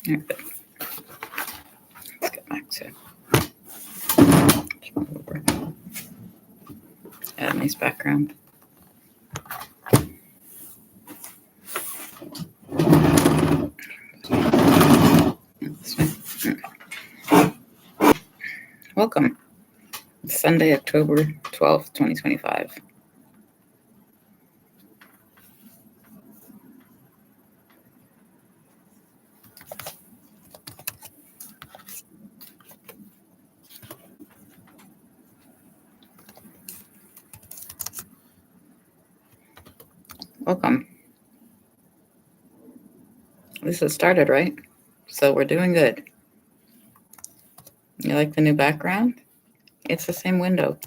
Let's get back to add a nice background. Welcome. It's Sunday, October 12th, 2025. Welcome. This has started, right? So we're doing good. You like the new background? It's the same window.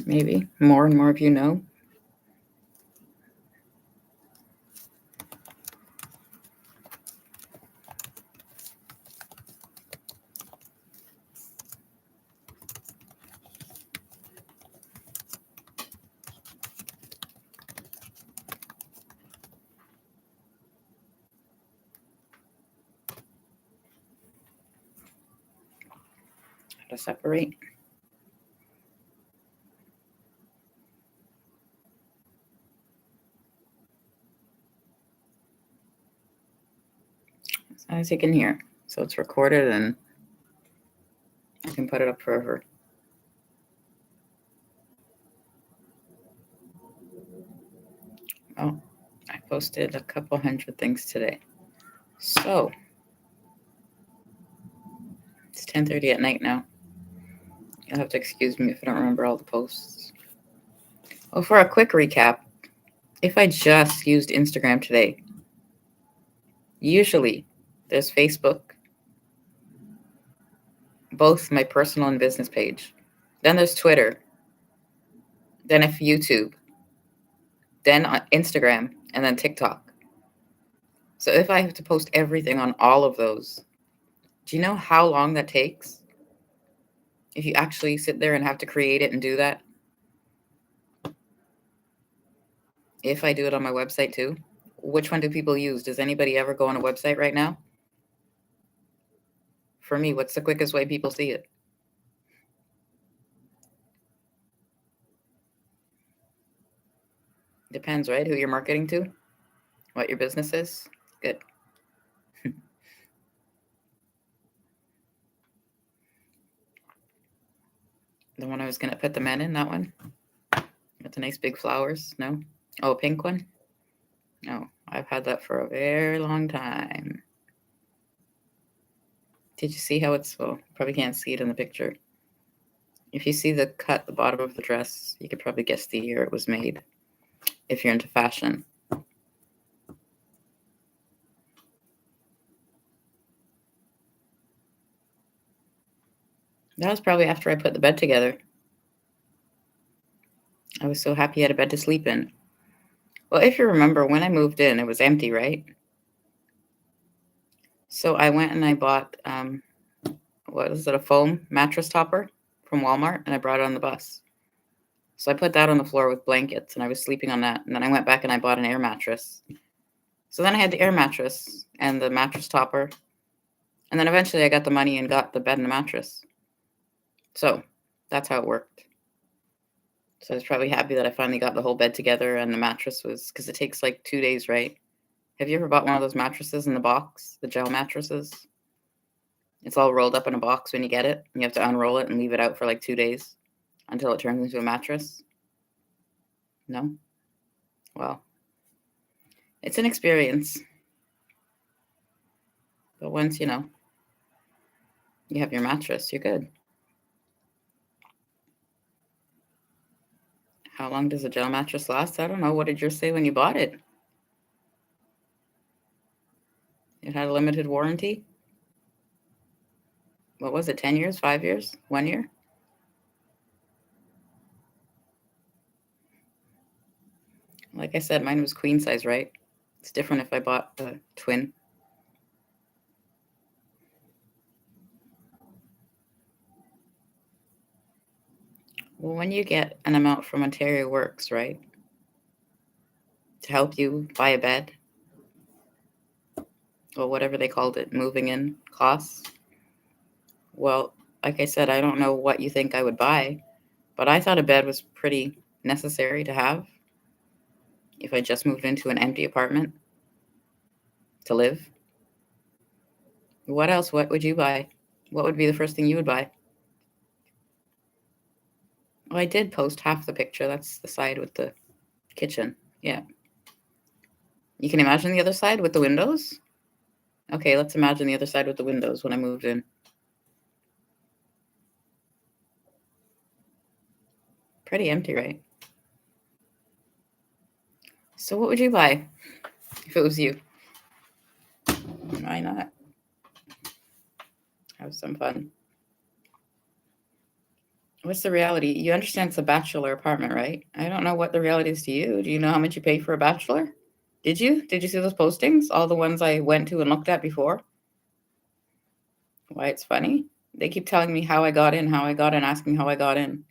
Maybe more and more of you know. How to separate. As you can hear. So it's recorded and I can put it up forever. Oh, I posted a couple hundred things today. So it's 10:30 at night now. You'll have to excuse me if I don't remember all the posts. Well, for a quick recap, if I just used Instagram today, usually there's Facebook, both my personal and business page. Then there's Twitter. Then if YouTube. Then Instagram, and then TikTok. So if I have to post everything on all of those, do you know how long that takes? If you actually sit there and have to create it and do that? If I do it on my website too? Which one do people use? Does anybody ever go on a website right now? For me, what's the quickest way people see it? Depends, right? Who you're marketing to? What your business is? Good. The one I was going to put the men in, that one? With the nice big flowers? No? Oh, pink one? No, I've had that for a very long time. Did you see how it's, well, probably can't see it in the picture. If you see the cut, the bottom of the dress, you could probably guess the year it was made, if you're into fashion. That was probably after I put the bed together. I was so happy I had a bed to sleep in. Well, if you remember, when I moved in, it was empty, right? So I went and I bought, what is it, a foam mattress topper from Walmart, and I brought it on the bus. So I put that on the floor with blankets, and I was sleeping on that. And then I went back and I bought an air mattress. So then I had the air mattress and the mattress topper. And then eventually I got the money and got the bed and the mattress. So that's how it worked. So I was probably happy that I finally got the whole bed together, and the mattress was, because it takes like 2 days, right? Have you ever bought one of those mattresses in the box, the gel mattresses? It's all rolled up in a box when you get it. You have to unroll it and leave it out for like 2 days until it turns into a mattress. No? Well, it's an experience. But once, you have your mattress, you're good. How long does a gel mattress last? I don't know. What did yours say when you bought it? It had a limited warranty? What was it, 10 years, 5 years, 1 year? Like I said, mine was queen size, right? It's different if I bought a twin. Well, when you get an amount from Ontario Works, right, to help you buy a bed, or whatever they called it, moving in costs. Well, like I said, I don't know what you think I would buy, but I thought a bed was pretty necessary to have if I just moved into an empty apartment to live. What else? What would you buy? What would be the first thing you would buy? Well, I did post half the picture. That's the side with the kitchen. Yeah. You can imagine the other side with the windows? Okay, let's imagine the other side with the windows when I moved in. Pretty empty, right? So what would you buy if it was you? Why not? Have some fun. What's the reality? You understand it's a bachelor apartment, right? I don't know what the reality is to you. Do you know how much you pay for a bachelor? Did you? Did you see those postings? All the ones I went to and looked at before? Why it's funny? They keep telling me how I got in, asking how I got in.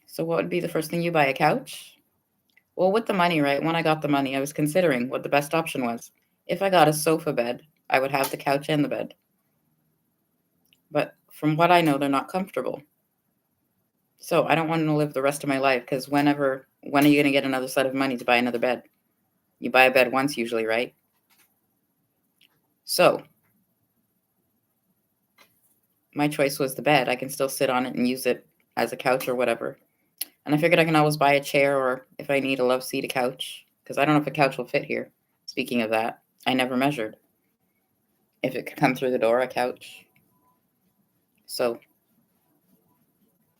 So what would be the first thing you buy? A couch? Well, with the money, right? When I got the money, I was considering what the best option was. If I got a sofa bed, I would have the couch and the bed. But from what I know, they're not comfortable. So I don't want to live the rest of my life because when are you going to get another set of money to buy another bed? You buy a bed once usually, right? So my choice was the bed. I can still sit on it and use it as a couch or whatever. And I figured I can always buy a chair, or if I need a love seat, a couch, because I don't know if a couch will fit here. Speaking of that, I never measured if it could come through the door, a couch. So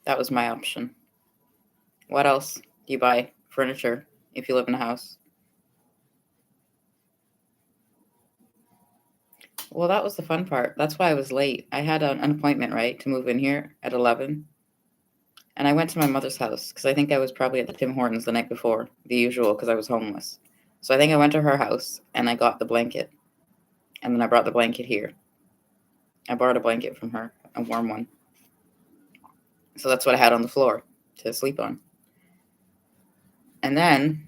that was my option. What else do you buy? Furniture if you live in a house. Well, that was the fun part. That's why I was late. I had an appointment, right, to move in here at 11. And I went to my mother's house because I think I was probably at the Tim Hortons the night before, the usual, because I was homeless. So I think I went to her house and I got the blanket. And then I brought the blanket here. I borrowed a blanket from her, a warm one. So that's what I had on the floor to sleep on. And then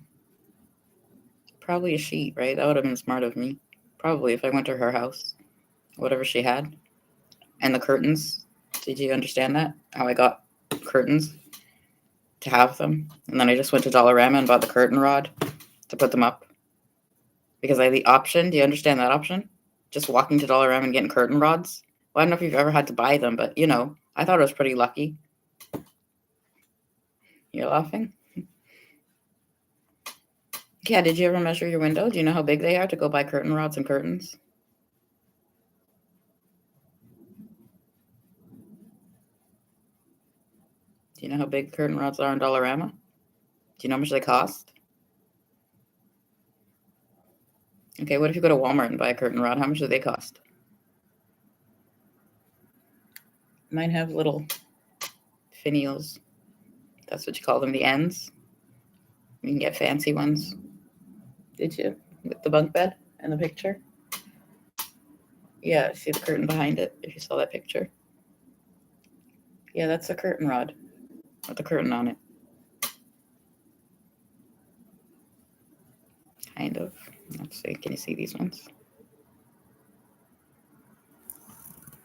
probably a sheet, right? That would have been smart of me. Probably if I went to her house, whatever she had. And the curtains. Did you understand that? How I got curtains to have them? And then I just went to Dollarama and bought the curtain rod to put them up. Because I had the option. Do you understand that option? Just walking to Dollarama and getting curtain rods. Well, I don't know if you've ever had to buy them, but I thought I was pretty lucky. You're laughing? Yeah, did you ever measure your window? Do you know how big they are to go buy curtain rods and curtains? Do you know how big curtain rods are in Dollarama? Do you know how much they cost? Okay, what if you go to Walmart and buy a curtain rod? How much do they cost? Mine have little finials. That's what you call them, the ends. You can get fancy ones. Did you? With the bunk bed and the picture? Yeah, see the curtain behind it, if you saw that picture. Yeah, that's a curtain rod with the curtain on it. Kind of. Let's see, can you see these ones?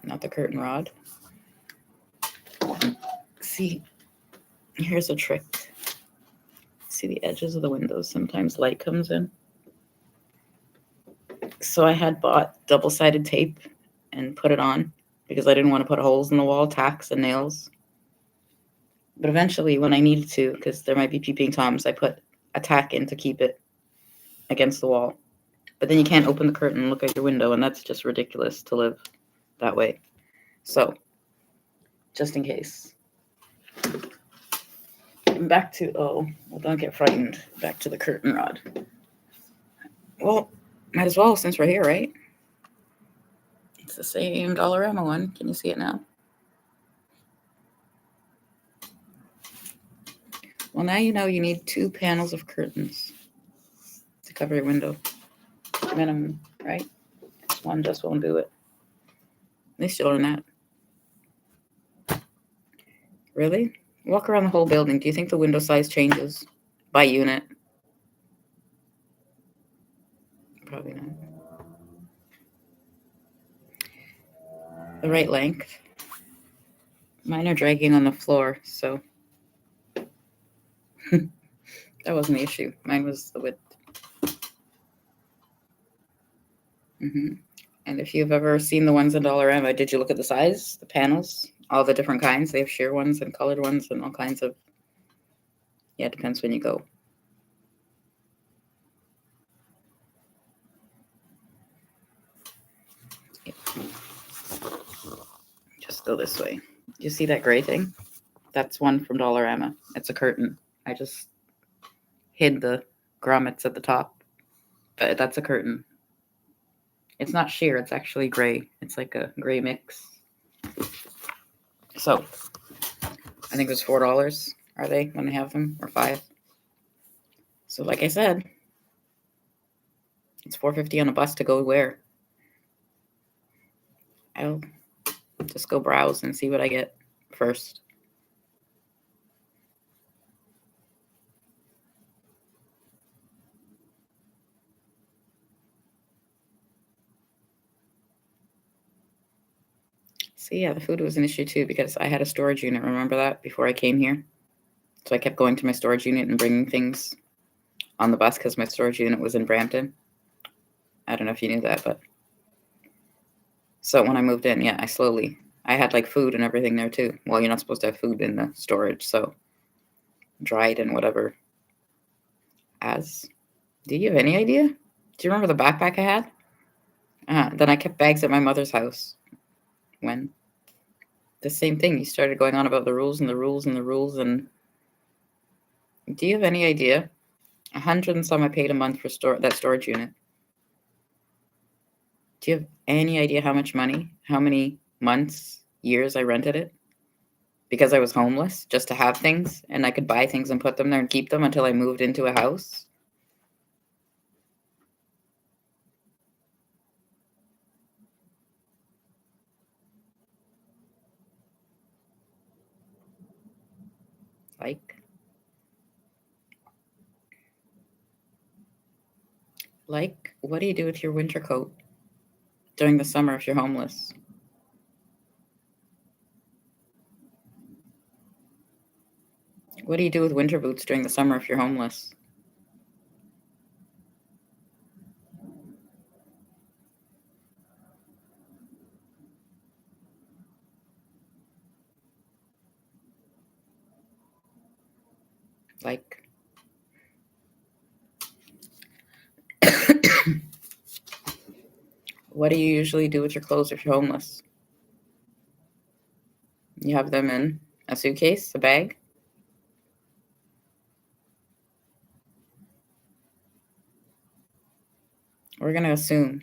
Not the curtain rod. See, here's a trick. See the edges of the windows? Sometimes light comes in. So I had bought double-sided tape and put it on because I didn't want to put holes in the wall, tacks and nails. But eventually, when I needed to, because there might be peeping toms, I put a tack in to keep it against the wall. But then you can't open the curtain and look out your window, and that's just ridiculous to live that way. So, just in case. Back to, don't get frightened. Back to the curtain rod. Well, might as well since we're here, right? It's the same Dollarama one. Can you see it now? Well, now you know you need 2 panels of curtains to cover your window. Minimum, right? One just won't do it. At least you learn that. Really? Walk around the whole building. Do you think the window size changes by unit? Probably not. The right length. Mine are dragging on the floor, so that wasn't the issue. Mine was the width. And if you've ever seen the ones in Dollarama, did you look at the size, the panels, all the different kinds? They have sheer ones and colored ones and all kinds of. Yeah, it depends when you go. Yeah. Just go this way. You see that gray thing? That's one from Dollarama. It's a curtain. I just hid the grommets at the top, but that's a curtain. It's not sheer. It's actually gray. It's like a gray mix. So I think it was $4. Are they when they have them, or $5? So like I said, it's $4.50 on a bus to go where? I'll just go browse and see what I get first. So yeah, the food was an issue too because I had a storage unit. Remember that before I came here? So I kept going to my storage unit and bringing things on the bus because my storage unit was in Brampton. I don't know if you knew that, but so when I moved in, yeah, I had like food and everything there too. Well, you're not supposed to have food in the storage, so dried and whatever. Do you have any idea? Do you remember the backpack I had? Then I kept bags at my mother's house. When the same thing, you started going on about the rules and the rules and the rules. And do you have any idea? 100 and some I paid a month for that storage unit. Do you have any idea how much money, how many months, years I rented it? Because I was homeless, just to have things, and I could buy things and put them there and keep them until I moved into a house. Like, what do you do with your winter coat during the summer if you're homeless? What do you do with winter boots during the summer if you're homeless? Like, what do you usually do with your clothes if you're homeless? You have them in a suitcase, a bag? We're going to assume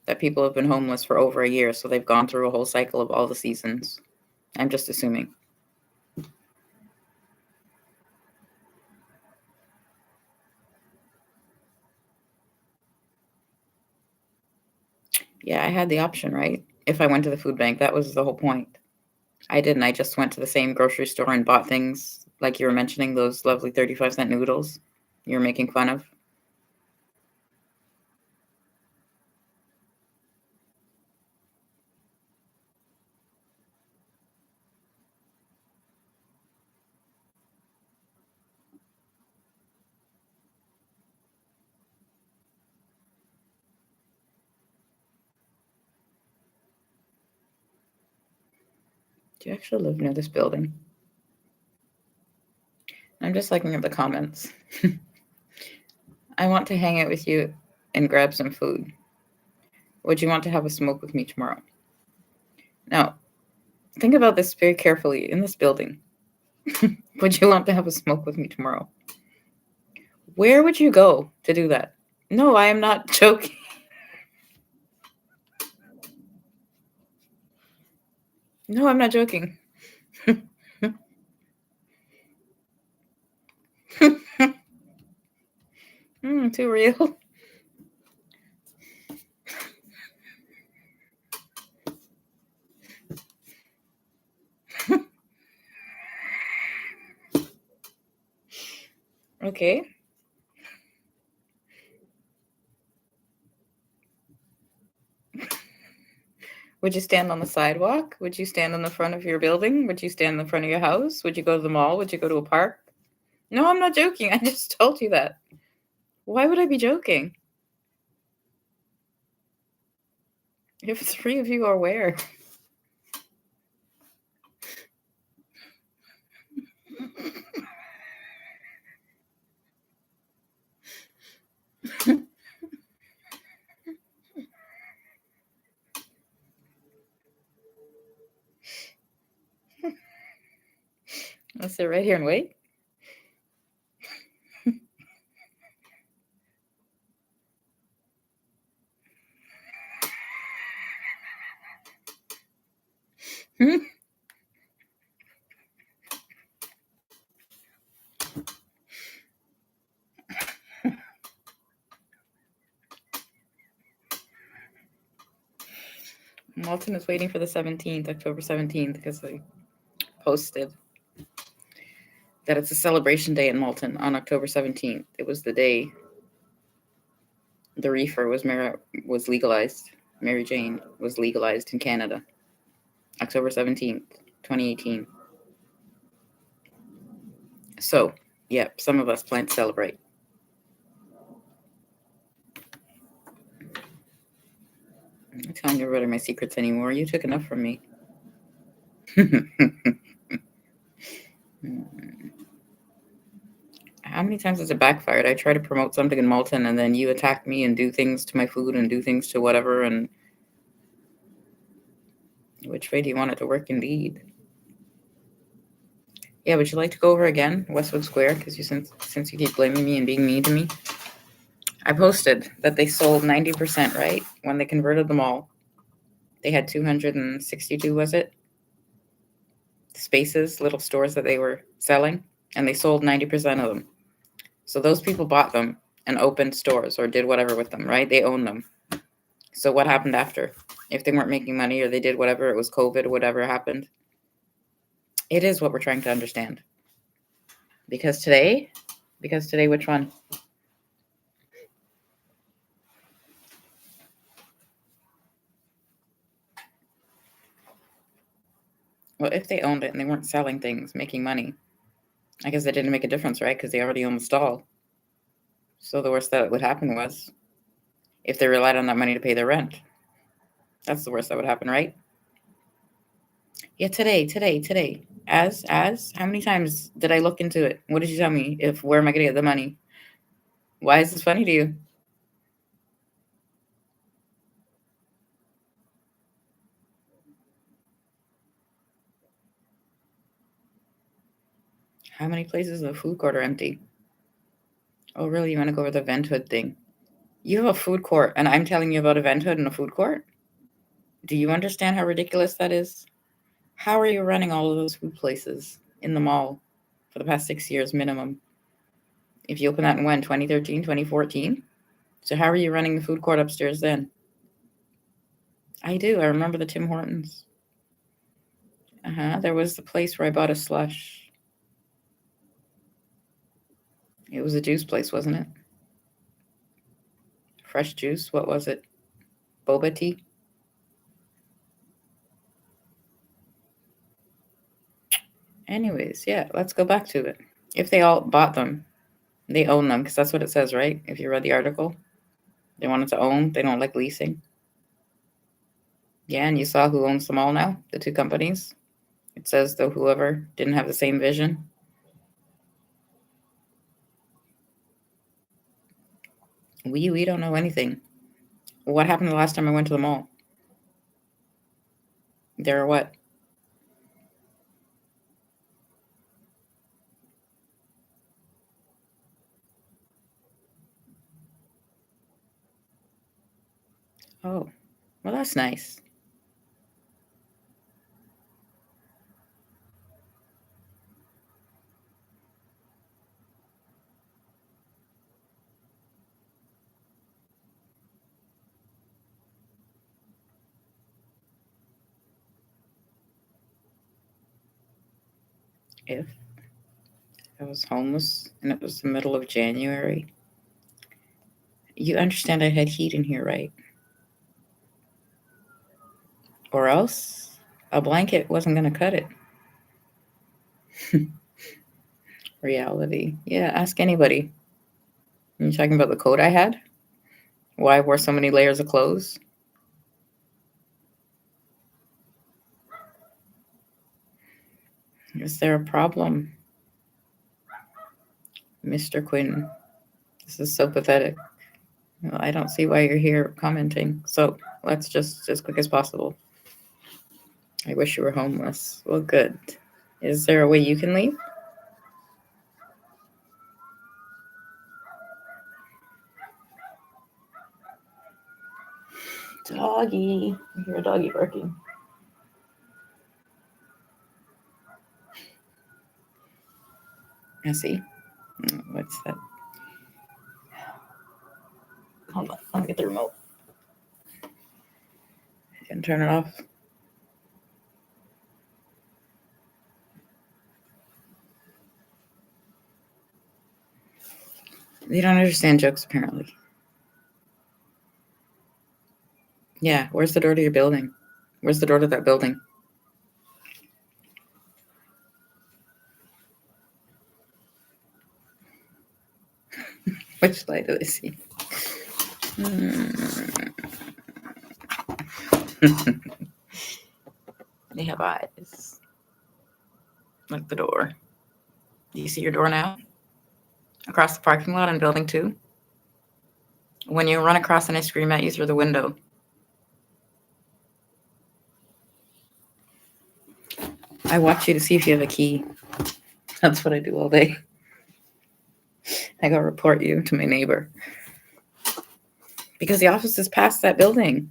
that people have been homeless for over a year, so they've gone through a whole cycle of all the seasons. I'm just assuming. Yeah, I had the option, right? If I went to the food bank, that was the whole point. I didn't. I just went to the same grocery store and bought things like you were mentioning, those lovely 35-cent noodles you're making fun of. Do you actually live near this building? I'm just looking at the comments. I want to hang out with you and grab some food. Would you want to have a smoke with me tomorrow? Now, think about this very carefully in this building. Would you want to have a smoke with me tomorrow? Where would you go to do that? No, I am not joking. No, I'm not joking. Too real. Okay. Would you stand on the sidewalk? Would you stand on the front of your building? Would you stand in the front of your house? Would you go to the mall? Would you go to a park? No, I'm not joking. I just told you that. Why would I be joking? If 3 of you are where? I'll sit right here and wait. Malton is waiting for the 17th, October 17th, because I posted that it's a celebration day in Malton on October 17th. It was the day the reefer was legalized. Mary Jane was legalized in Canada. October 17th, 2018. So, yeah, some of us plan to celebrate. I'm not telling everybody my secrets anymore. You took enough from me. How many times has it backfired? I try to promote something in Malton and then you attack me and do things to my food and do things to whatever. And which way do you want it to work indeed? Yeah, would you like to go over again Westwood Square? Because since you keep blaming me and being mean to me. I posted that they sold 90%, right? When they converted them all. They had 262, was it? Spaces, little stores that they were selling, and they sold 90% of them. So those people bought them and opened stores or did whatever with them, right? They own them. So what happened after? If they weren't making money or they did whatever, it was COVID, whatever happened. It is what we're trying to understand. Because today, which one? Well, if they owned it and they weren't selling things, making money, I guess it didn't make a difference, right? Because they already owned the stall. So the worst that would happen was if they relied on that money to pay their rent. That's the worst that would happen, right? Yeah, today. As how many times did I look into it? What did you tell me? Where am I gonna get the money? Why is this funny to you? How many places in the food court are empty? Oh, really? You want to go over the Vent Hood thing? You have a food court, and I'm telling you about a Vent Hood and a food court? Do you understand how ridiculous that is? How are you running all of those food places in the mall for the past 6 years minimum? If you open that in when? 2013, 2014? So how are you running the food court upstairs then? I do. I remember the Tim Hortons. There was the place where I bought a slush. It was a juice place, wasn't it? Fresh juice. What was it? Boba tea? Anyways, yeah, let's go back to it. If they all bought them, they own them, because that's what it says, right? If you read the article, they wanted to own. They don't like leasing. Yeah, and you saw who owns them all now? The two companies. It says, though, whoever didn't have the same vision. We don't know anything. What happened the last time I went to the mall? There are what? Oh, well, that's nice. If I was homeless and it was the middle of January. You understand I had heat in here, right? Or else a blanket wasn't going to cut it. Reality. Yeah, ask anybody. You talking about the coat I had? Why I wore so many layers of clothes? Is there a problem? Mr. Quinn, this is so pathetic. Well, I don't see why you're here commenting. So let's just as quick as possible. I wish you were homeless. Well, good. Is there a way you can leave? Doggy. I hear a doggy barking. I see. What's that? Hold on. I'll get the remote. You can turn it off. They don't understand jokes, apparently. Yeah, where's the door to your building? Where's the door to that building? Which light do they see? They have eyes. Like the door. Do you see your door now? Across the parking lot in building 2? When you run across and I scream at you through the window. I watch you to see if you have a key. That's what I do all day. I go report you to my neighbor. Because the office is past that building.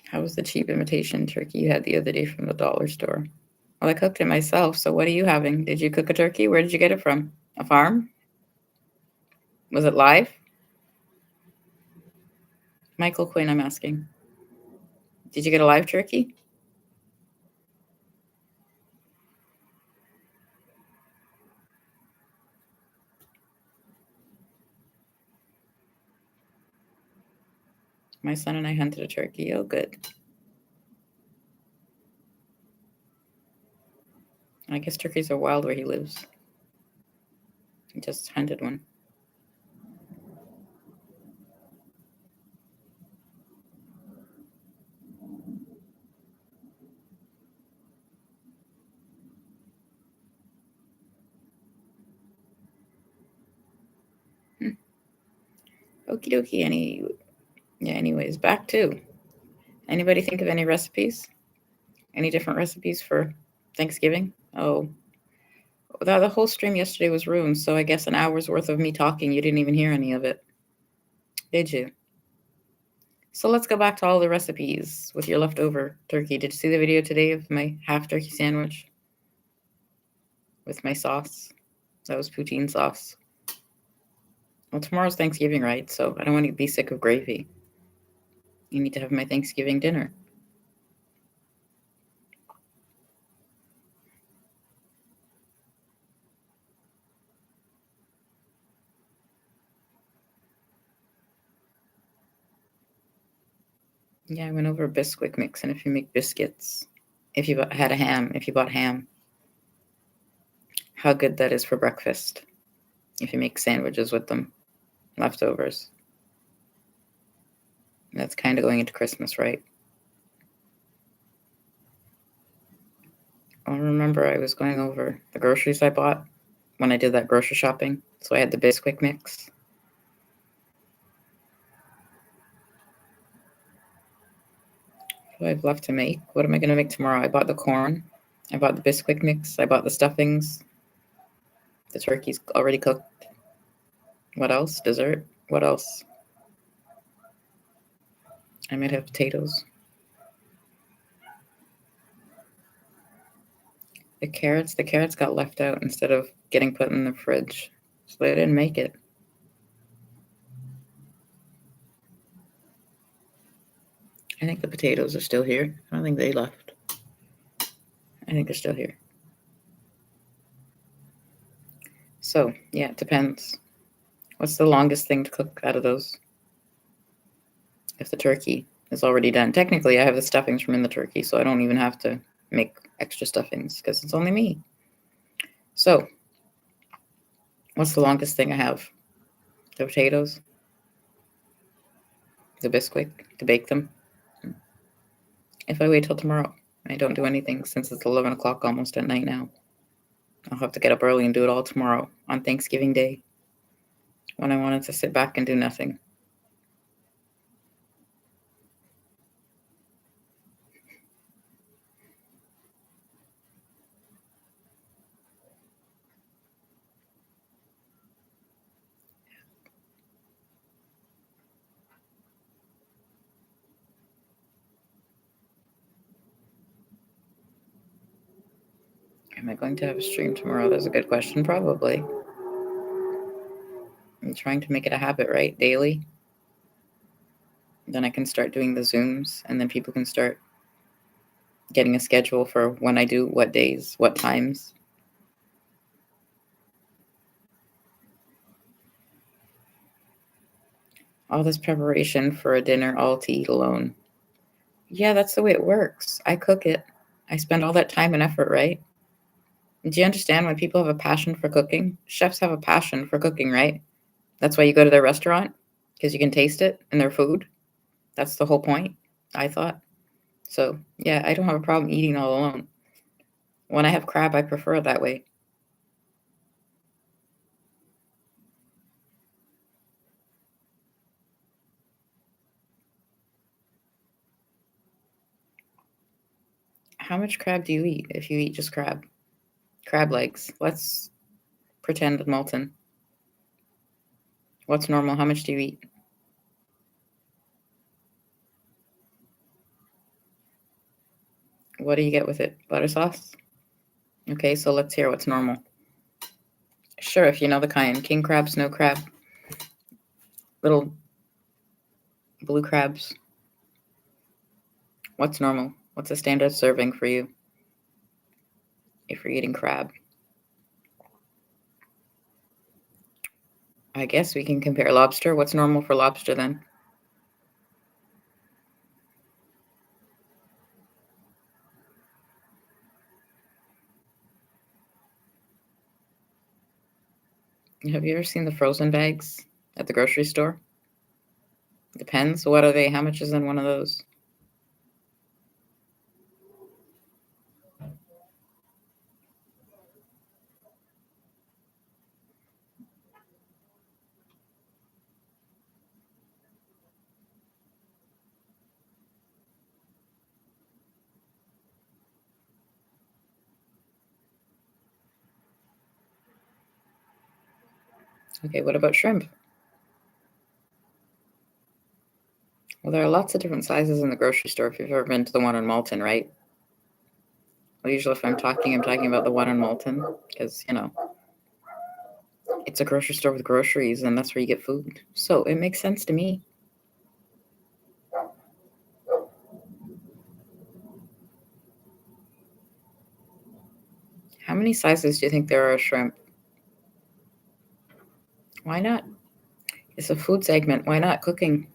How was the cheap imitation turkey you had the other day from the dollar store? Well, I cooked it myself, so what are you having? Did you cook a turkey? Where did you get it from? A farm? Was it live? Michael Quinn, I'm asking. Did you get a live turkey? My son and I hunted a turkey. Oh, good. I guess turkeys are wild where he lives. He just hunted one. Okie dokie. Anyways, back to. Anybody think of any recipes? Any different recipes for Thanksgiving? Oh, the whole stream yesterday was ruined, so I guess an hour's worth of me talking, you didn't even hear any of it. Did you? So let's go back to all the recipes with your leftover turkey. Did you see the video today of my half turkey sandwich with my sauce? That was poutine sauce. Well, tomorrow's Thanksgiving, right? So I don't want to be sick of gravy. You need to have my Thanksgiving dinner. Yeah, I went over a Bisquick mix, and if you make biscuits, if you had a ham, if you bought ham, how good that is for breakfast. If you make sandwiches with them, leftovers. That's kind of going into Christmas, right? I remember I was going over the groceries I bought when I did that grocery shopping. So I had the Bisquick mix. What do I have left to make? What am I going to make tomorrow? I bought the corn. I bought the Bisquick mix. I bought the stuffings. The turkey's already cooked. What else? Dessert? What else? I might have potatoes. The carrots got left out instead of getting put in the fridge. So they didn't make it. I think the potatoes are still here. I don't think they left. I think they're still here. So, yeah, it depends. What's the longest thing to cook out of those? If the turkey is already done. Technically, I have the stuffings from in the turkey, so I don't even have to make extra stuffings because it's only me. So, what's the longest thing I have? The potatoes? The biscuit? To bake them? If I wait till tomorrow, I don't do anything since it's 11 o'clock almost at night now. I'll have to get up early and do it all tomorrow on Thanksgiving Day when I wanted to sit back and do nothing. Am I going to have a stream tomorrow? That's a good question. Probably. I'm trying to make it a habit, right? Daily. Then I can start doing the Zooms, and then people can start getting a schedule for when I do, what days, what times. All this preparation for a dinner all to eat alone. Yeah, that's the way it works. I cook it. I spend all that time and effort, right? Do you understand when people have a passion for cooking? Chefs have a passion for cooking, right? That's why you go to their restaurant, because you can taste it in their food. That's the whole point, I thought. So, yeah, I don't have a problem eating all alone. When I have crab, I prefer it that way. How much crab do you eat if you eat just crab? Crab legs. Let's pretend molten. What's normal? How much do you eat? What do you get with it? Butter sauce? Okay, so let's hear what's normal. Sure, if you know the kind. King crab, snow crab, little blue crabs. What's normal? What's a standard serving for you if you're eating crab? I guess we can compare lobster. What's normal for lobster then? Have you ever seen the frozen bags at the grocery store? Depends. What are they? How much is in one of those? Okay, what about shrimp? Well, there are lots of different sizes in the grocery store if you've ever been to the one in Malton, right? Well, usually if I'm talking about the one in Malton because, it's a grocery store with groceries and that's where you get food. So it makes sense to me. How many sizes do you think there are of shrimp? Why not? It's a food segment. Why not cooking?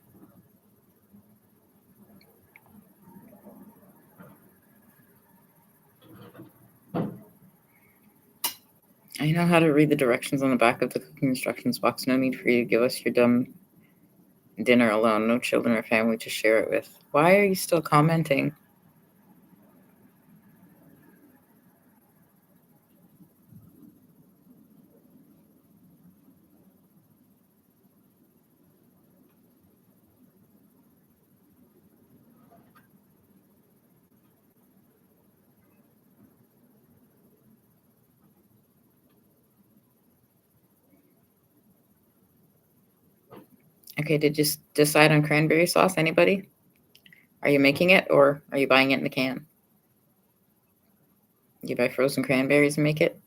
I know how to read the directions on the back of the cooking instructions box. No need for you to give us your dumb dinner alone. No children or family to share it with. Why are you still commenting? Okay, did you decide on cranberry sauce? Anybody? Are you making it or are you buying it in a can? You buy frozen cranberries and make it?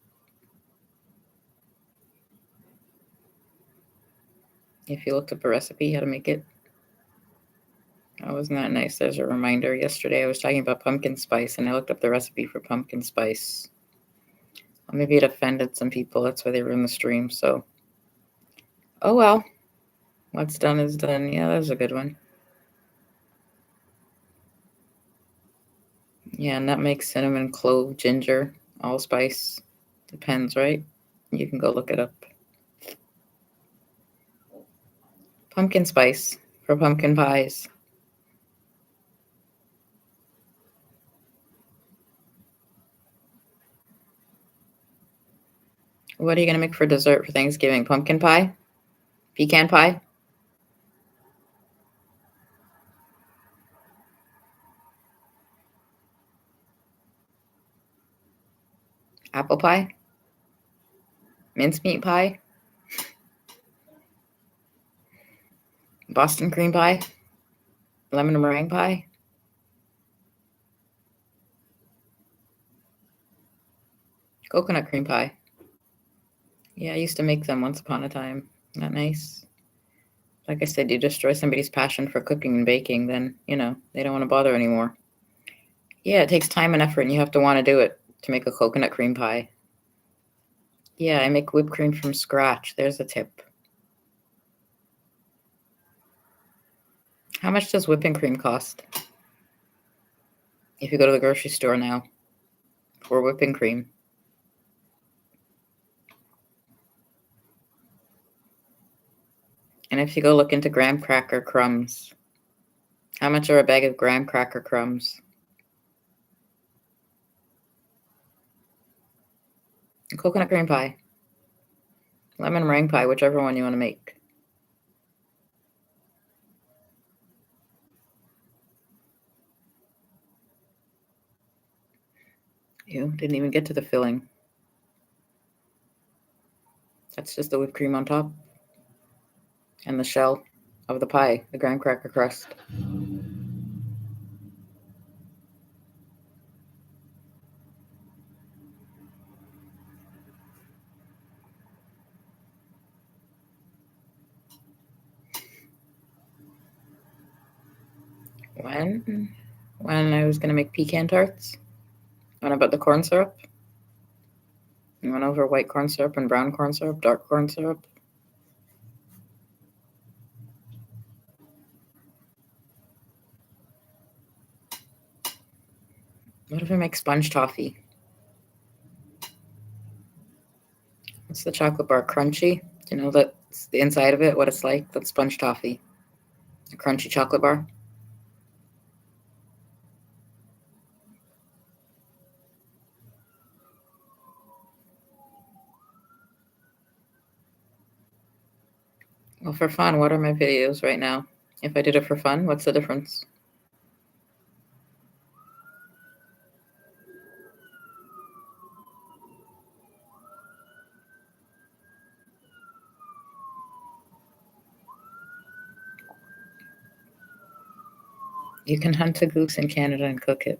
If you looked up a recipe, how to make it? Oh, wasn't that nice? There's a reminder. Yesterday I was talking about pumpkin spice, and I looked up the recipe for pumpkin spice. Well, maybe it offended some people. That's why they were in the stream. So, oh well. What's done is done. Yeah, that was a good one. Yeah, nutmeg, cinnamon, clove, ginger, allspice. Depends, right? You can go look it up. Pumpkin spice for pumpkin pies. What are you going to make for dessert for Thanksgiving? Pumpkin pie? Pecan pie? Apple pie? Mincemeat pie? Boston cream pie? Lemon meringue pie? Coconut cream pie? Yeah, I used to make them once upon a time. Not nice. Like I said, you destroy somebody's passion for cooking and baking, then, they don't want to bother anymore. Yeah, it takes time and effort, and you have to want to do it to make a coconut cream pie. Yeah, I make whipped cream from scratch. There's a tip. How much does whipping cream cost? If you go to the grocery store now for whipping cream. And if you go look into graham cracker crumbs, how much are a bag of graham cracker crumbs? Coconut cream pie. Lemon meringue pie, whichever one you want to make. You didn't even get to the filling. That's just the whipped cream on top and the shell of the pie, the graham cracker crust. When I was going to make pecan tarts, when about the corn syrup, I went over white corn syrup and brown corn syrup, dark corn syrup. What if I make sponge toffee? What's the chocolate bar? Crunchy? Do you know that's the inside of it, what it's like? That's sponge toffee. A crunchy chocolate bar. Well, for fun, what are my videos right now? If I did it for fun, what's the difference? You can hunt a goose in Canada and cook it.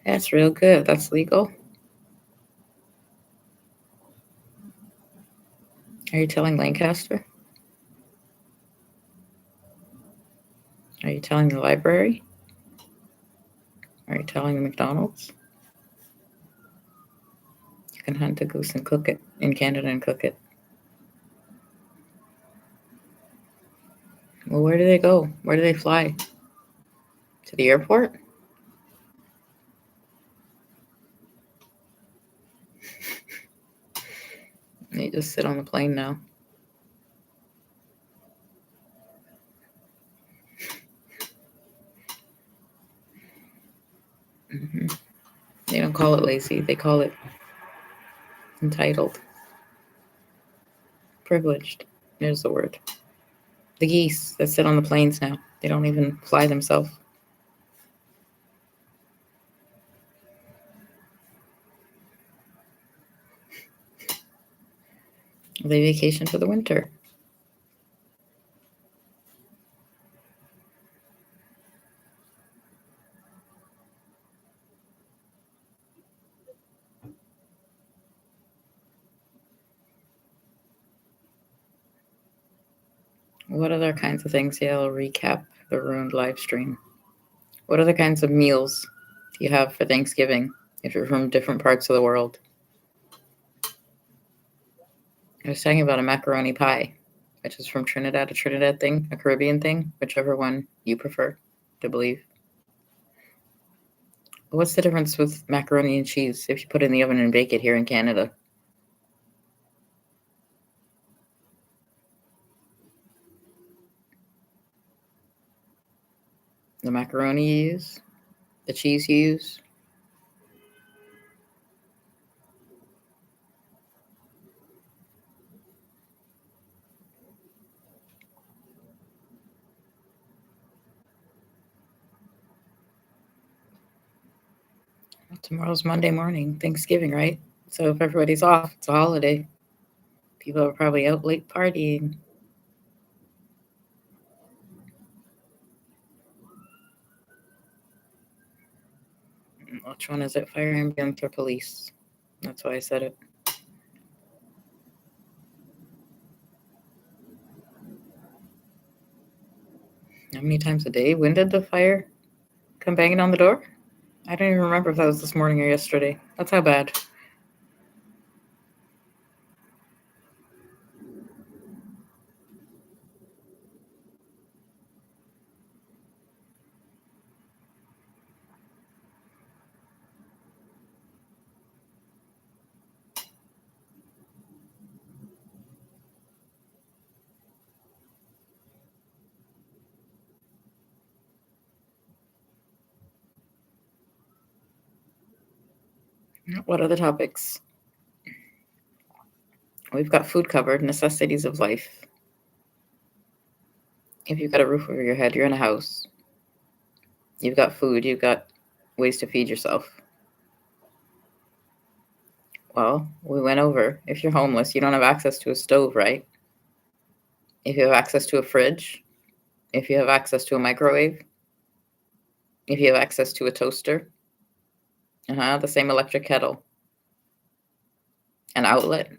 That's real good. That's legal. Are you telling Lancaster? Are you telling the library? Are you telling the McDonald's? You can hunt a goose and cook it in Canada and cook it. Well, where do they go? Where do they fly? To the airport? They just sit on the plane now. Mm-hmm. They don't call it lazy. They call it entitled. Privileged. There's the word. The geese that sit on the planes now. They don't even fly themselves. They vacation for the winter. What other kinds of things? Yeah, I'll recap the ruined live stream. What other kinds of meals do you have for Thanksgiving if you're from different parts of the world? I was talking about a macaroni pie, which is from Trinidad, a Trinidad thing, a Caribbean thing, whichever one you prefer to believe. What's the difference with macaroni and cheese if you put it in the oven and bake it here in Canada? The macaroni you use? The cheese you use? Well, tomorrow's Monday morning, Thanksgiving, right? So if everybody's off, it's a holiday. People are probably out late partying. Which one is it? Fire, ambulance, or police? That's why I said it. How many times a day? When did the fire come banging on the door? I don't even remember if that was this morning or yesterday. That's how bad. What other topics? We've got food covered, necessities of life. If you've got a roof over your head, you're in a house. You've got food, you've got ways to feed yourself. Well, we went over. If you're homeless, you don't have access to a stove, right? If you have access to a fridge, if you have access to a microwave, if you have access to a toaster, the same electric kettle, an outlet.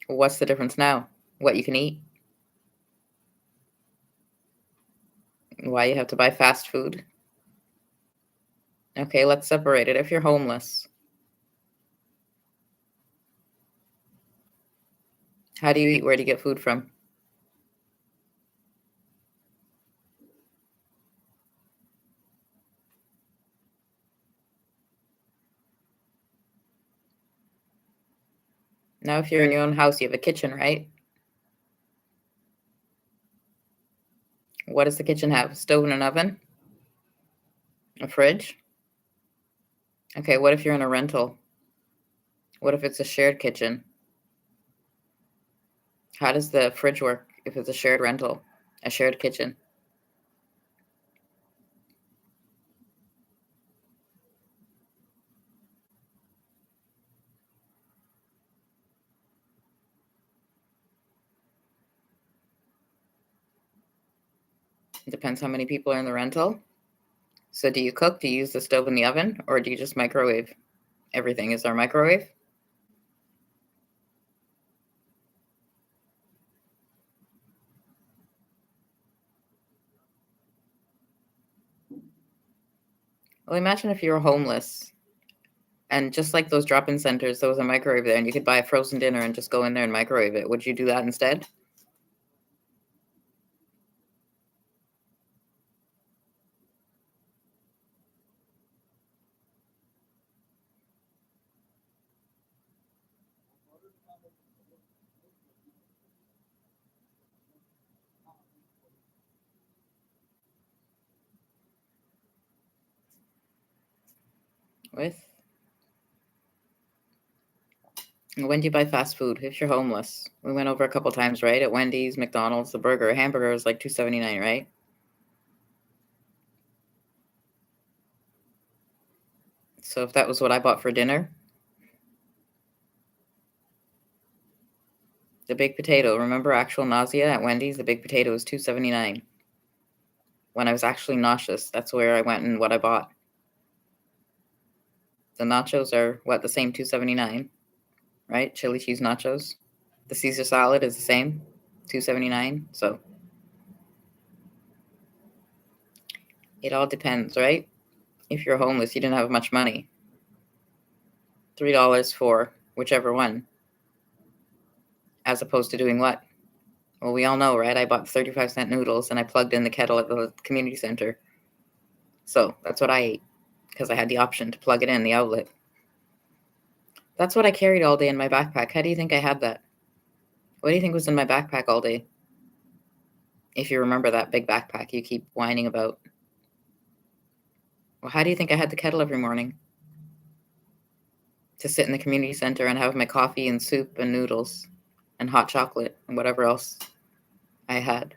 What's the difference now? What you can eat? Why you have to buy fast food? Okay, let's separate it. If you're homeless, how do you eat? Where do you get food from? Now, if you're in your own house, you have a kitchen, right? What does the kitchen have? A stove and an oven? A fridge? Okay, what if you're in a rental? What if it's a shared kitchen? How does the fridge work if it's a shared rental, a shared kitchen? It depends how many people are in the rental. So do you cook? Do you use the stove and the oven? Or do you just microwave everything? Is there a microwave? Well, imagine if you were homeless and just like those drop-in centers, there was a microwave there and you could buy a frozen dinner and just go in there and microwave it. Would you do that instead? With When do you buy fast food if you're homeless? We went over a couple times, right? At Wendy's, McDonald's, the hamburger is like $2.79, right? So if that was what I bought for dinner, the baked potato, remember actual nausea at Wendy's? The baked potato was $2.79. When I was actually nauseous, that's where I went and what I bought. The nachos are what, the same $2.79, right? Chili cheese nachos. The Caesar salad is the same. $2.79. So it all depends, right? If you're homeless, you didn't have much money. $3 for whichever one, as opposed to doing what? Well, we all know, right? I bought 35-cent noodles and I plugged in the kettle at the community center. So that's what I ate because I had the option to plug it in the outlet. That's what I carried all day in my backpack. How do you think I had that? What do you think was in my backpack all day? If you remember that big backpack you keep whining about. Well, how do you think I had the kettle every morning? To sit in the community center and have my coffee and soup and noodles and hot chocolate and whatever else I had.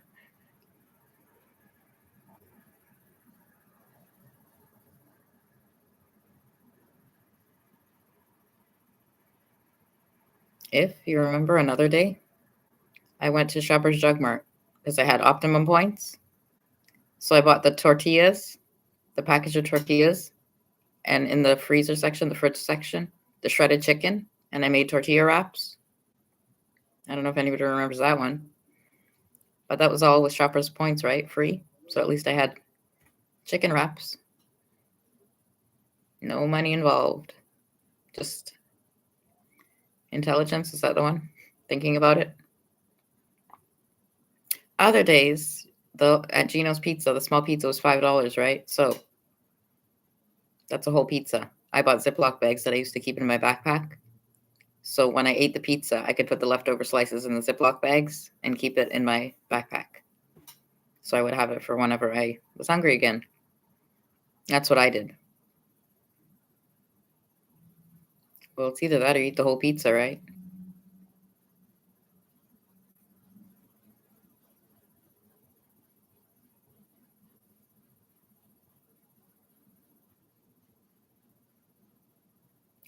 If you remember another day, I went to Shoppers Drug Mart because I had optimum points. So I bought the tortillas, the package of tortillas, and in the freezer section, the fridge section, the shredded chicken, and I made tortilla wraps. I don't know if anybody remembers that one. But that was all with Shoppers points, right? Free. So at least I had chicken wraps. No money involved. Just intelligence. Is that the one? Thinking about it. Other days, though, at Gino's Pizza, the small pizza was $5, right? So that's a whole pizza. I bought Ziploc bags that I used to keep in my backpack. So when I ate the pizza, I could put the leftover slices in the Ziploc bags and keep it in my backpack. So I would have it for whenever I was hungry again. That's what I did. Well, it's either that or eat the whole pizza, right?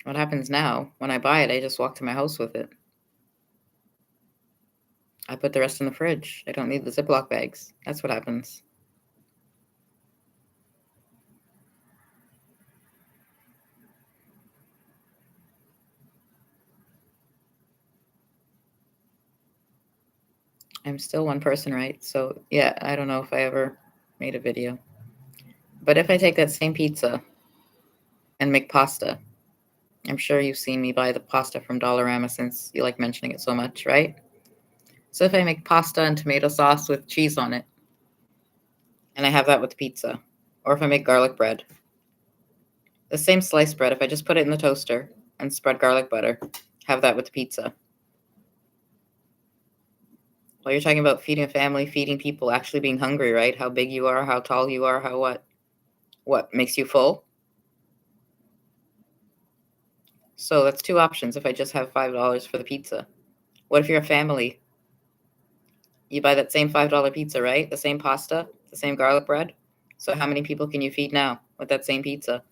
What happens now, when I buy it, I just walk to my house with it. I put the rest in the fridge. I don't need the Ziploc bags. That's what happens. I'm still one person, right? So, yeah, I don't know if I ever made a video. But if I take that same pizza and make pasta, I'm sure you've seen me buy the pasta from Dollarama since you like mentioning it so much, right? So if I make pasta and tomato sauce with cheese on it, and I have that with the pizza, or if I make garlic bread, the same sliced bread, if I just put it in the toaster and spread garlic butter, have that with the pizza. Well, you're talking about feeding a family, feeding people, actually being hungry, right? How big you are, how tall you are, how what? What makes you full? So that's two options if I just have $5 for the pizza. What if you're a family? You buy that same $5 pizza, right? The same pasta, the same garlic bread. So how many people can you feed now with that same pizza?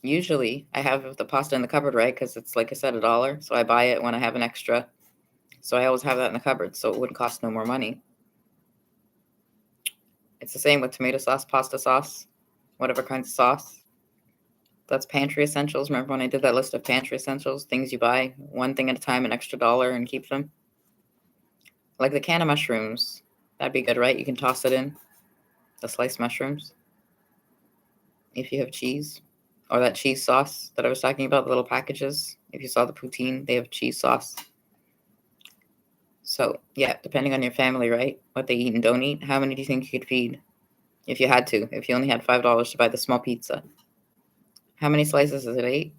Usually I have the pasta in the cupboard, right? Because it's, like I said, $1. So I buy it when I have an extra. So I always have that in the cupboard, so it wouldn't cost no more money. It's the same with tomato sauce, pasta sauce, whatever kinds of sauce. That's pantry essentials. Remember when I did that list of pantry essentials, things you buy one thing at a time, an extra dollar, and keep them? Like the can of mushrooms. That'd be good, right? You can toss it in, the sliced mushrooms, if you have cheese. Or that cheese sauce that I was talking about, the little packages. If you saw the poutine, they have cheese sauce. So, yeah, depending on your family, right? What they eat and don't eat, how many do you think you could feed? If you had to, if you only had $5 to buy the small pizza. How many slices is it? 8?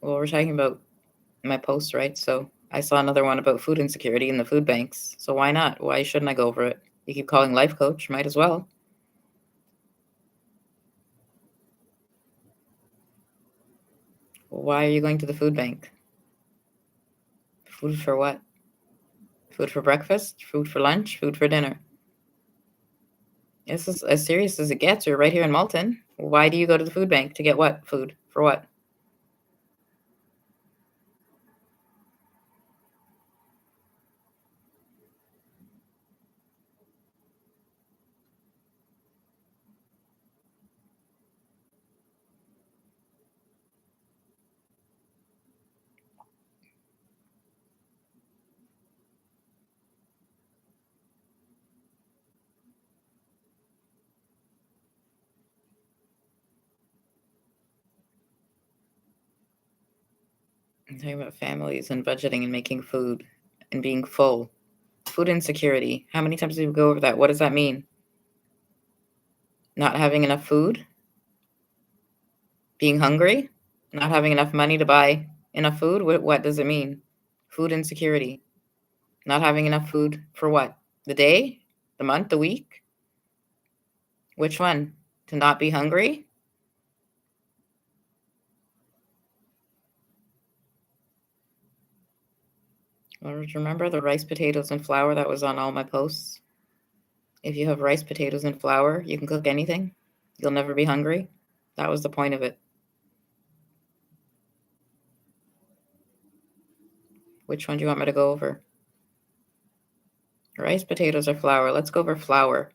Well, we're talking about my post, right? So I saw another one about food insecurity in the food banks. So why not? Why shouldn't I go over it? You keep calling life coach, might as well. Why are you going to the food bank? Food for what? Food for breakfast? Food for lunch? Food for dinner? This is as serious as it gets. You're right here in Malton. Why do you go to the food bank? To get what? Food. For what? I'm talking about families and budgeting and making food and being full. Food insecurity. How many times did we go over that? What does that mean? Not having enough food? Being hungry? Not having enough money to buy enough food? What does it mean? Food insecurity. Not having enough food for what? The day? The month? The week? Which one? To not be hungry? Or remember the rice, potatoes, and flour that was on all my posts? If you have rice, potatoes, and flour, you can cook anything. You'll never be hungry. That was the point of it. Which one do you want me to go over? Rice, potatoes, or flour? Let's go over flour.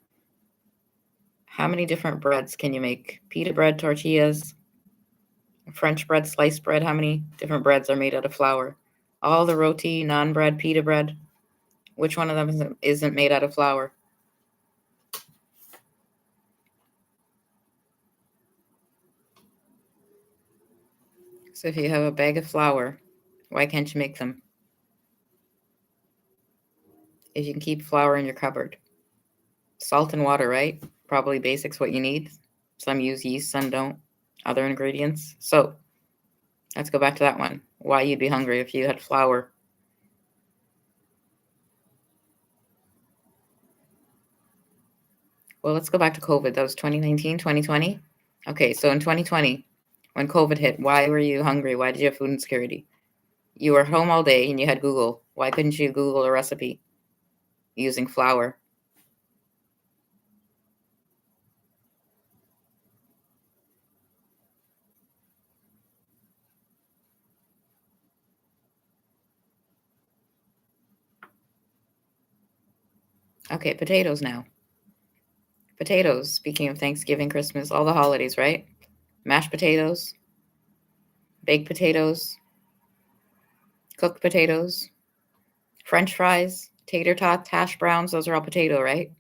How many different breads can you make? Pita bread, tortillas, French bread, sliced bread. How many different breads are made out of flour? All the roti, naan bread, pita bread. Which one of them isn't made out of flour? So if you have a bag of flour, why can't you make them? If you can keep flour in your cupboard. Salt and water, right? Probably basics what you need. Some use yeast, some don't. Other ingredients. So let's go back to that one. Why you'd be hungry if you had flour. Well, let's go back to COVID. That was 2019, 2020. Okay, so in 2020, when COVID hit, why were you hungry? Why did you have food insecurity? You were home all day and you had Google. Why couldn't you Google a recipe using flour? Okay, potatoes now. Potatoes, speaking of Thanksgiving, Christmas, all the holidays, right? Mashed potatoes, baked potatoes, cooked potatoes, French fries, tater tots, hash browns, those are all potato, right?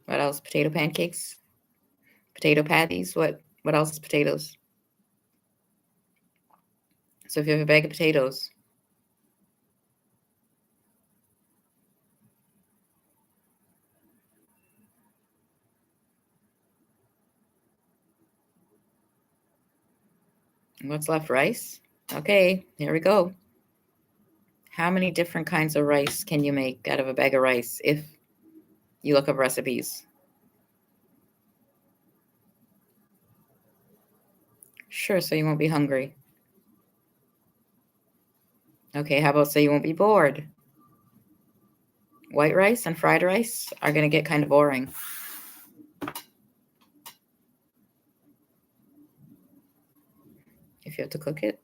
What else? Potato pancakes, potato patties. What else is potatoes? So if you have a bag of potatoes, what's left? Rice? Okay, here we go. How many different kinds of rice can you make out of a bag of rice if you look up recipes? Sure, so you won't be hungry. Okay, how about so you won't be bored? White rice and fried rice are going to get kind of boring. If you have to cook it.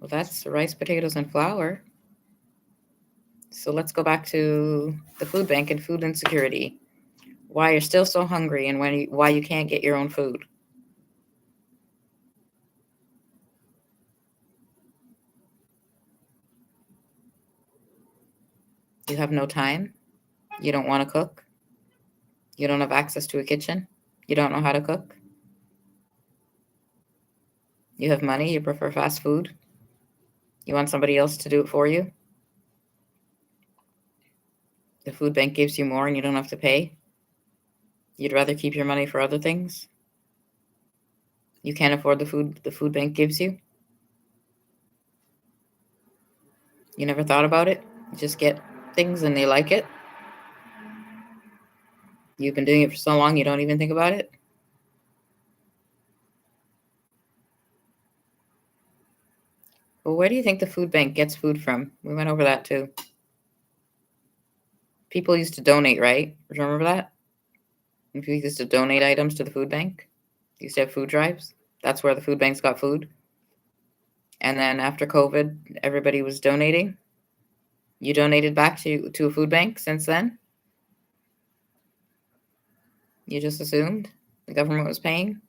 Well, that's rice, potatoes, and flour. So let's go back to the food bank and food insecurity. Why you're still so hungry and why you can't get your own food. You have no time. You don't want to cook. You don't have access to a kitchen. You don't know how to cook. You have money. You prefer fast food. You want somebody else to do it for you. The food bank gives you more and you don't have to pay. You'd rather keep your money for other things. You can't afford the food the food bank gives you. You never thought about it. You just get things and they like it. You've been doing it for so long you don't even think about it. Well, where do you think the food bank gets food from? We went over that too. People used to donate, right? Remember that? People used to donate items to the food bank. They used to have food drives. That's where the food banks got food. And then after COVID, everybody was donating. You donated back to a food bank since then? You just assumed the government was paying?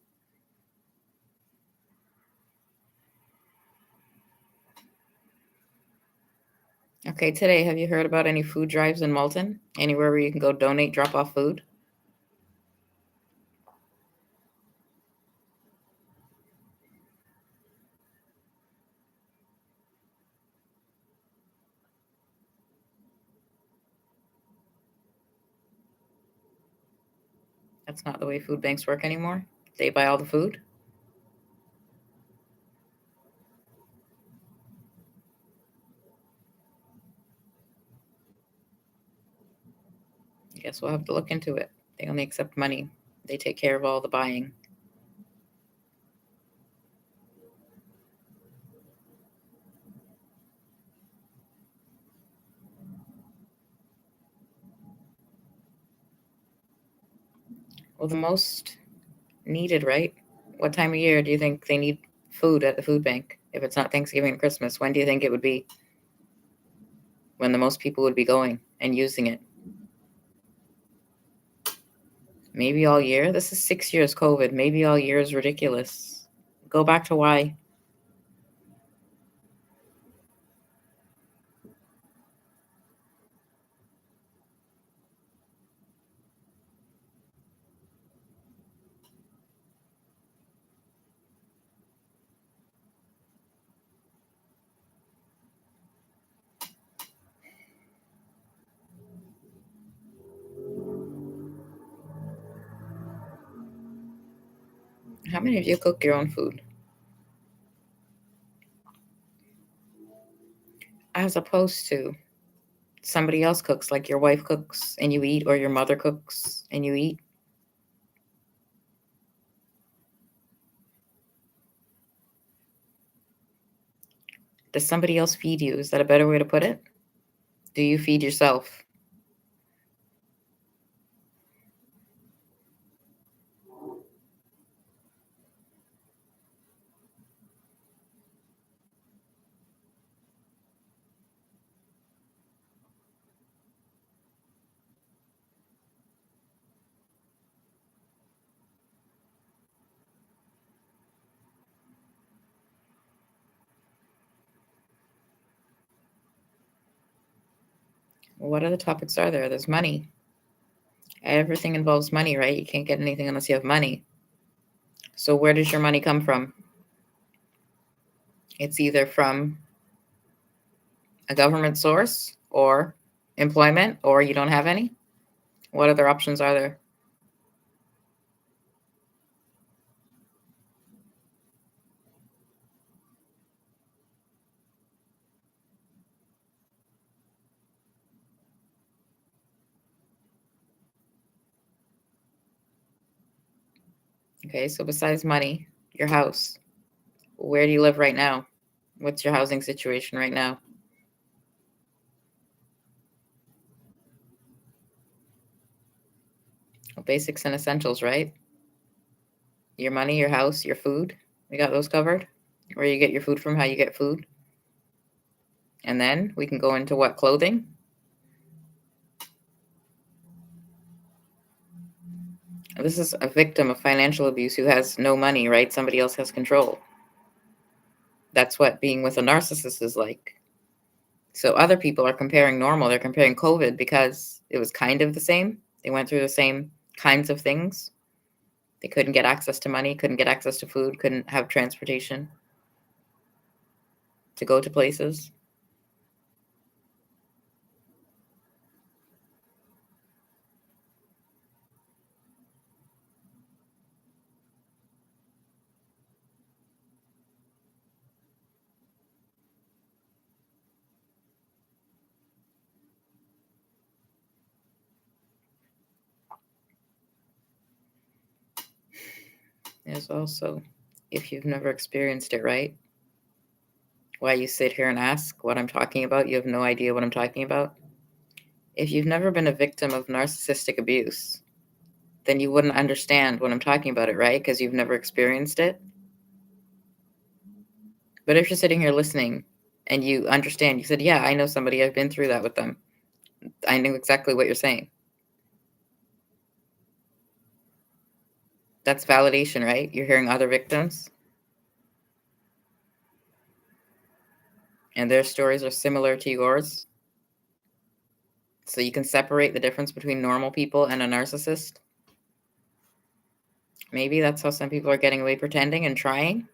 Okay, today, have you heard about any food drives in Malton? Anywhere where you can go donate, drop off food? That's not the way food banks work anymore. They buy all the food. I guess we'll have to look into it. They only accept money. They take care of all the buying. Well, the most needed, right? What time of year do you think they need food at the food bank? If it's not Thanksgiving and Christmas, when do you think it would be when the most people would be going and using it? Maybe all year? This is 6 years COVID. Maybe all year is ridiculous. Go back to why. How many of you cook your own food? As opposed to somebody else cooks, like your wife cooks and you eat, or your mother cooks and you eat. Does somebody else feed you? Is that a better way to put it? Do you feed yourself? What other topics are there? There's money. Everything involves money, right? You can't get anything unless you have money. So where does your money come from? It's either from a government source or employment, or you don't have any. What other options are there? Okay, so besides money, your house. Where do you live right now? What's your housing situation right now? Well, basics and essentials, right? Your money, your house, your food. We got those covered. Where you get your food from, how you get food. And then we can go into what? Clothing. This is a victim of financial abuse who has no money, right? Somebody else has control. That's what being with a narcissist is like. So other people are comparing normal. They're comparing COVID because it was kind of the same. They went through the same kinds of things. They couldn't get access to money, couldn't get access to food, couldn't have transportation to go to places. There's also, if you've never experienced it, right? Why you sit here and ask what I'm talking about, you have no idea what I'm talking about. If you've never been a victim of narcissistic abuse, then you wouldn't understand what I'm talking about it, right? Because you've never experienced it. But if you're sitting here listening and you understand, you said, yeah, I know somebody, I've been through that with them. I know exactly what you're saying. That's validation, right? You're hearing other victims and their stories are similar to yours. So you can separate the difference between normal people and a narcissist. Maybe that's how some people are getting away pretending and trying.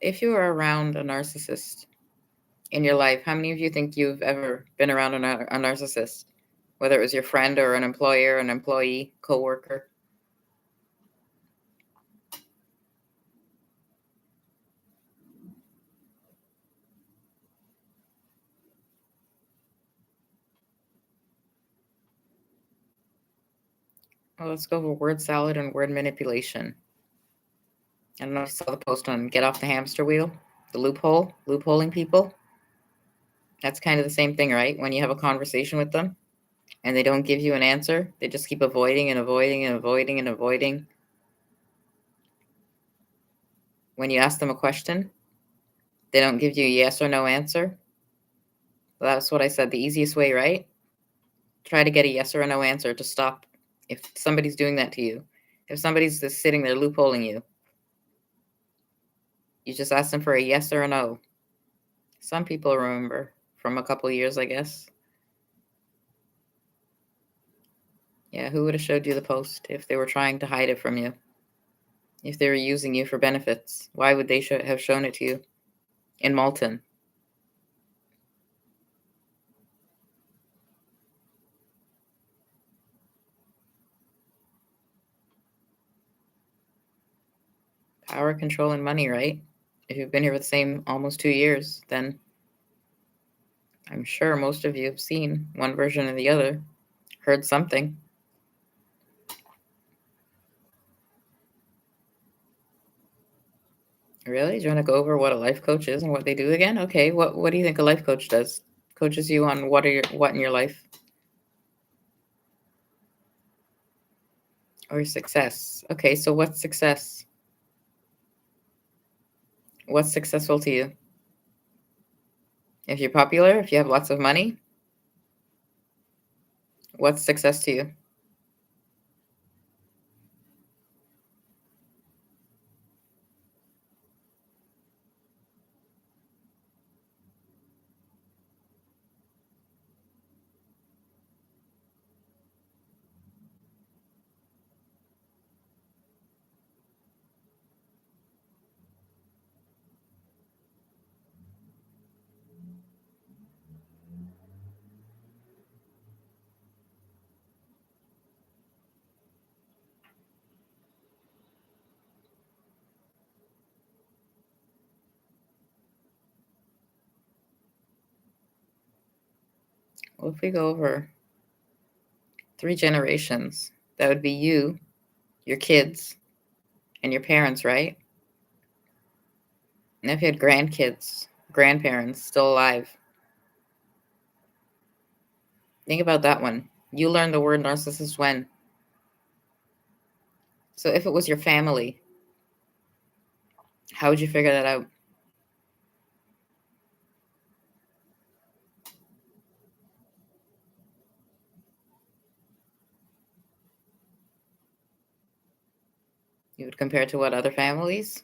if you were around a narcissist in your life, how many of you think you've ever been around a narcissist? Whether it was your friend or an employer, an employee, coworker. Well, let's go over word salad and word manipulation. I don't know if you saw the post on Get Off the Hamster Wheel, the loopholing people. That's kind of the same thing, right? When you have a conversation with them and they don't give you an answer, they just keep avoiding and avoiding and avoiding and avoiding. When you ask them a question, they don't give you a yes or no answer. Well, that's what I said. The easiest way, right? Try to get a yes or a no answer to stop if somebody's doing that to you. If somebody's just sitting there loopholing you, you just ask them for a yes or a no. Some people remember from a couple of years, I guess. Yeah, who would have showed you the post if they were trying to hide it from you? If they were using you for benefits, why would they have shown it to you in Malton? Power, control, and money, right? If you've been here for the same almost 2 years, then I'm sure most of you have seen one version or the other, heard something. Really? Do you want to go over what a life coach is and what they do again? Okay, what do you think a life coach does? Coaches you on what in your life or success. Okay, so what's success? What's successful to you? If you're popular, if you have lots of money, what's success to you? Well, if we go over 3 generations, that would be you, your kids, and your parents, right? And if you had grandkids, grandparents still alive, think about that one. You learned the word narcissist when? So if it was your family, how would you figure that out? You would compare to what other families?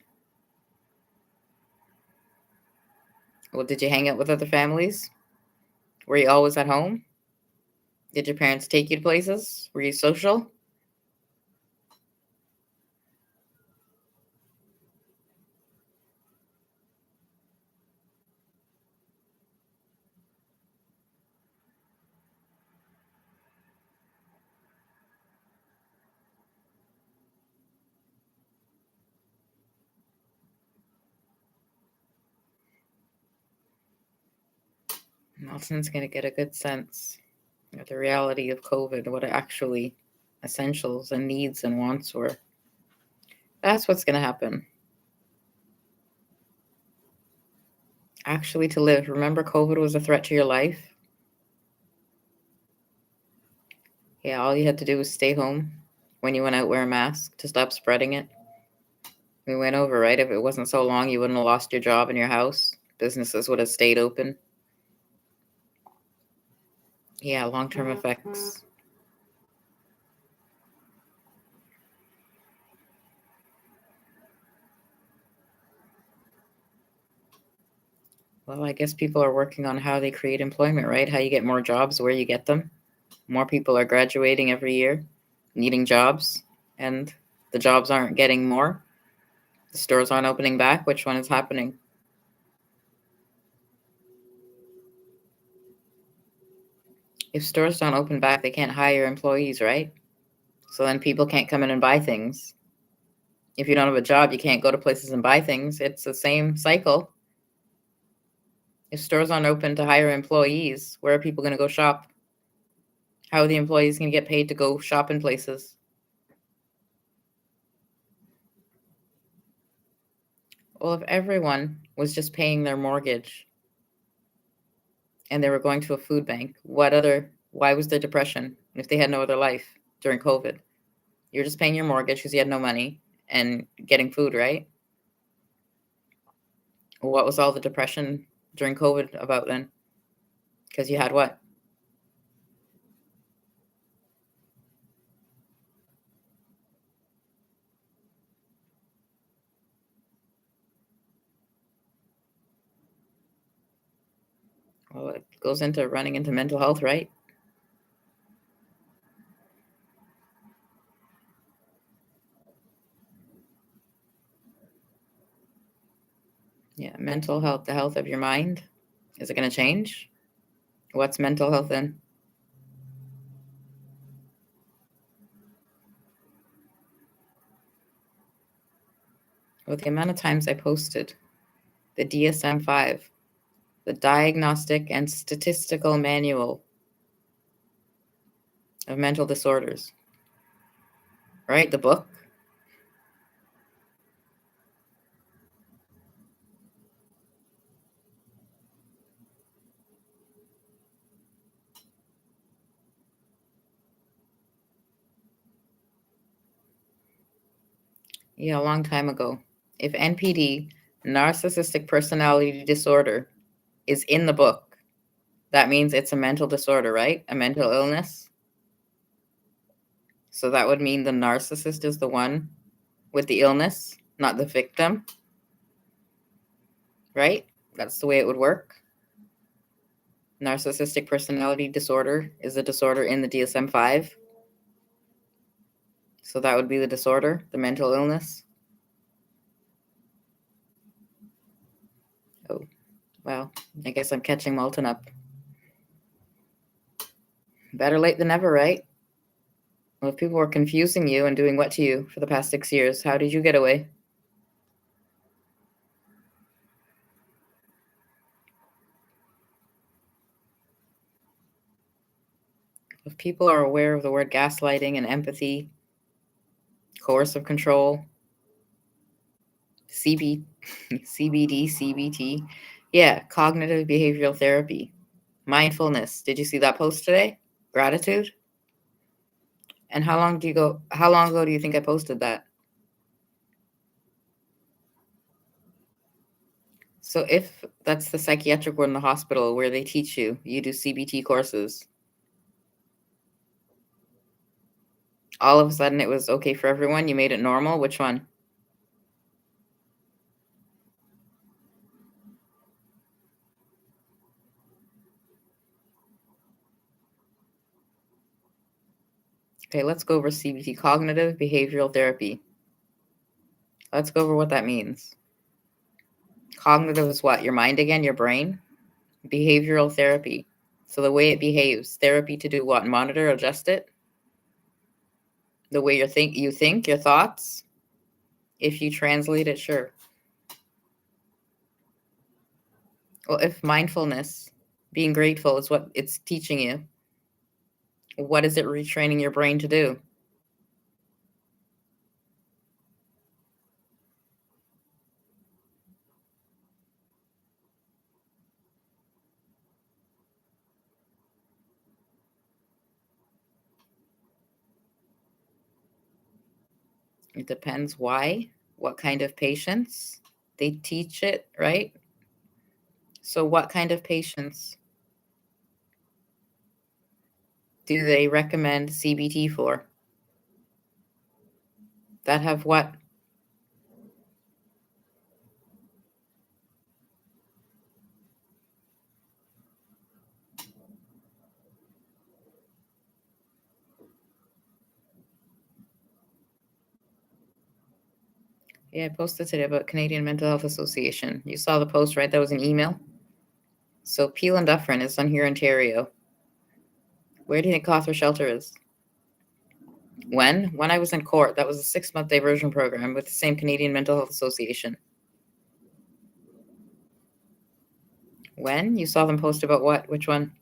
Well, did you hang out with other families? Were you always at home? Did your parents take you to places? Were you social? Nelson's going to get a good sense of the reality of COVID, what actually essentials and needs and wants were. That's what's going to happen. Actually, to live. Remember, COVID was a threat to your life? Yeah, all you had to do was stay home. When you went out, wear a mask to stop spreading it. We went over, right? If it wasn't so long, you wouldn't have lost your job in your house. Businesses would have stayed open. Yeah, long-term effects. Well, I guess people are working on how they create employment, right? How you get more jobs, where you get them. More people are graduating every year, needing jobs, and the jobs aren't getting more. Stores aren't opening back. Which one is happening? If stores don't open back, they can't hire employees, right? So then people can't come in and buy things. If you don't have a job, you can't go to places and buy things. It's the same cycle. If stores aren't open to hire employees, where are people going to go shop? How are the employees going to get paid to go shop in places? Well, if everyone was just paying their mortgage and they were going to a food bank, why was there depression if they had no other life during COVID? You're just paying your mortgage because you had no money and getting food, right? What was all the depression during COVID about then? Because you had what? Well, it goes into running into mental health, right? Yeah, mental health, the health of your mind. Is it going to change? What's mental health then? Well, the amount of times I posted the DSM-5, the Diagnostic and Statistical Manual of Mental Disorders, right? The book. Yeah, a long time ago. If NPD, narcissistic personality disorder, is in the book, that means it's a mental disorder, right? A mental illness. So that would mean the narcissist is the one with the illness, not the victim, right? That's the way it would work. Narcissistic personality disorder is a disorder in the DSM-5. So that would be the disorder, the mental illness. Oh, well, I guess I'm catching Malton up. Better late than never, right? Well, if people were confusing you and doing what to you for the past 6 years, how did you get away? If people are aware of the word gaslighting and empathy, coercive control, CB, CBD, CBT, yeah, cognitive behavioral therapy, mindfulness. Did you see that post today? Gratitude. And how long ago do you think I posted that? So if that's the psychiatric ward in the hospital where they teach you, you do CBT courses, all of a sudden it was okay for everyone, you made it normal, which one? Okay, let's go over CBT, cognitive behavioral therapy. Let's go over what that means. Cognitive is what? Your mind again, your brain? Behavioral therapy. So the way it behaves. Therapy to do what? Monitor, adjust it? The way you think, your thoughts? If you translate it, sure. Well, if mindfulness, being grateful is what it's teaching you, what is it retraining your brain to do? It depends why, what kind of patients they teach it, right? So what kind of patients do they recommend CBT for? That have what? Yeah, I posted today about Canadian Mental Health Association. You saw the post, right? That was an email. So Peel and Dufferin is on here, Ontario. Where do you think Cawthra Shelter is? When? When I was in court. That was a 6-month diversion program with the same Canadian Mental Health Association. When? You saw them post about what? Which one?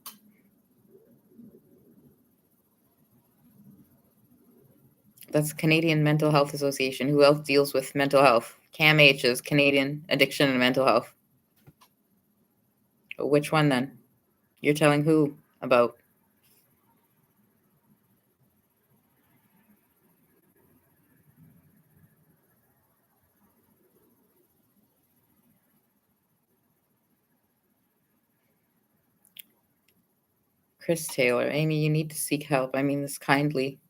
That's Canadian Mental Health Association. Who else deals with mental health? CAMH is Canadian Addiction and Mental Health. Which one then? You're telling who about? Chris Taylor. Amy, you need to seek help. I mean this kindly.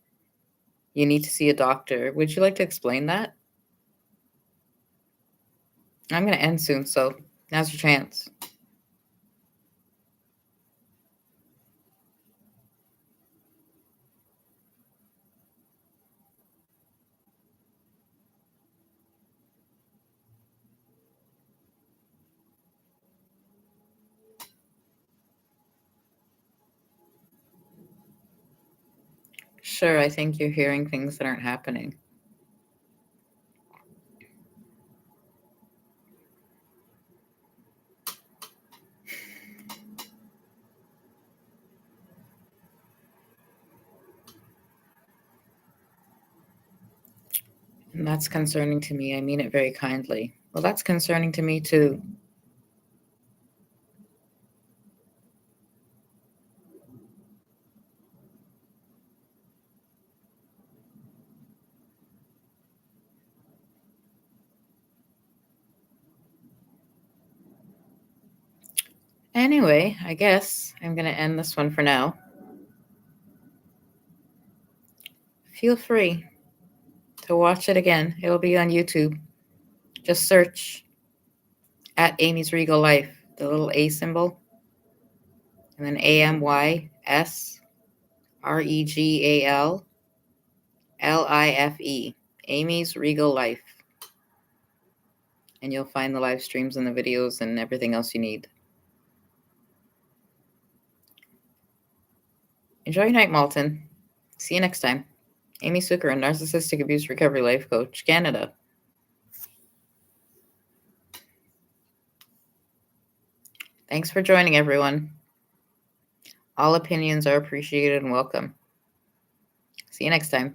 You need to see a doctor. Would you like to explain that? I'm going to end soon, so now's your chance. Sure, I think you're hearing things that aren't happening. And that's concerning to me. I mean it very kindly. Well, that's concerning to me too. Anyway, I guess I'm going to end this one for now. Feel free to watch it again. It'll be on YouTube. Just search at Amy's Regal Life, the little A symbol, and then AMYSREGALLIFE, Amy's Regal Life. And you'll find the live streams and the videos and everything else you need. Enjoy your night, Malton. See you next time. Amy Seukeran, Narcissistic Abuse Recovery Life Coach, Canada. Thanks for joining, everyone. All opinions are appreciated and welcome. See you next time.